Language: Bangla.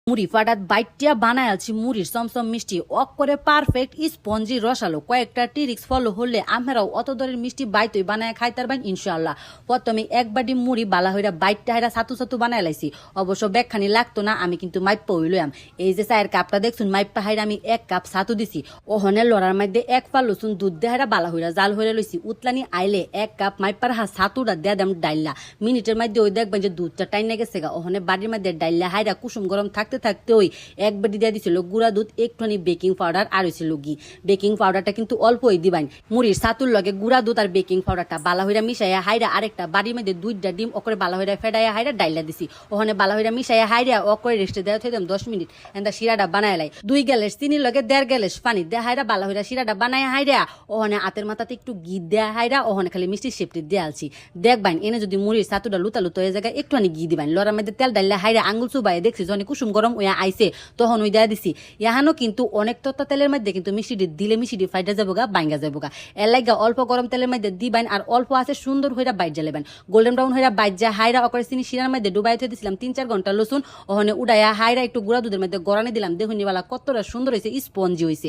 মুড়ি ফাটাত বাইটিয়া বানায় আছি মুড়ির চমচম মিষ্টি অক করে পারফেক্ট স্পঞ্জি রসালো কয়েকটা টিরিক্স ফলো হলে আমরাও অত দরের মিষ্টি বাইতই বানায় খাইতার বাইন ইনশাআল্লাহ। প্রথমে এক বাটি মুড়ি বালা হইরা বাইটটা হাইরা ছাতু ছাতু বানায় লাইছি। অবশ্য ব্যাগখানি লাগতো না, আমি কিন্তু মাইপ্পা হইলাম। এই যে চায়ের কাপটা দেখছুন মাইপ্পা হাইরা আমি এক কাপ ছাতু দিছি। ওহনে লড়ার মধ্যে এক পা লসুন দুধ দিয়ে হাইরা বালা হইরা জাল হইরা লইছি। উতলানি আইলে এক কাপ মাইপ্পার ছাতুটা দেয়া দাম ডাইলা মিনিটের মধ্যে ওই দেখবেন যে দুধটা টাইনা গেছে গা। ওহনে বাড়ির মধ্যে ডাইলা হাইরা কুসুম গরম থাকতে থাকতে ওই এক বাটি দিয়ে দিছিল গুঁড়া দুধ, একটুখানি বেকিং পাউডার আর হয়েছিল ঘি। বেকিং পাউডারটা কিন্তু অল্পই দিবাইন। মুড়ির ছাতুর লগে গুঁড়া দুধ আর বেকিং পাউডারটা বালা হইরা মিশাইয়া হাইরা আরেকটা বাড়ির মধ্যে দুইটা ডিম অকরে বালা হইরা ফেডাইয়া হাইরা ডাইলা দিছি। ওখানে বালা হইরা মিশাইয়া হাইরা অকরে রেস্টে দেওয়া থাকতাম 10 মিনিট। এন্দা শিরাটা বানায় লাই 2 গ্যালাস চিনির লগে 1.5 গ্যালাস পানি দেয়া হাইরা বালা হইরা শিরাটা বানায় হাইরা ওখানে হাতের মাথাতে একটু ঘি দেয়া হাইরা ওখানে খালি মিষ্টি শেপটি দিয়ে আলছি। দেখবাইন এনে যদি মুড়ির ছাতুটা লুতা লুতা হয়ে জায়গায় একটুখানি ঘি দিবাইন। লড়ার মধ্যে তেল ডাইলা হাইরা আঙ্গুল চুবাইয়ে দেখছি যখন কুসুম গরম ওয়া আইছে তখন ওই দেয়া দিছি। ইয়াহানো কিন্তু অনেক তত্তা তেলের মধ্যে কিন্তু মিষ্টিটি দিলে মিষ্টিটি ফাইটা যাবো গা, বাইঙ্গা যাবো গা। এর লাগা অল্প গরম তেলের মধ্যে দিবাইন আর অল্প আছে সুন্দর হইরা বাইট জ্বালেবেন। গোল্ডেন ব্রাউন হইরা বাইট যা হাইরা অকরে চিনি শিরার মধ্যে ডুবাই থয়ে দিছিলাম 3-4 ঘন্টা লসুন। ওখানে উড়াইয়া হাইরা একটু গুঁড়া দুধের মধ্যে গড়ানি দিলাম। দেখুন নিবালা কতটা সুন্দর হয়েছে, স্পঞ্জি হয়েছে।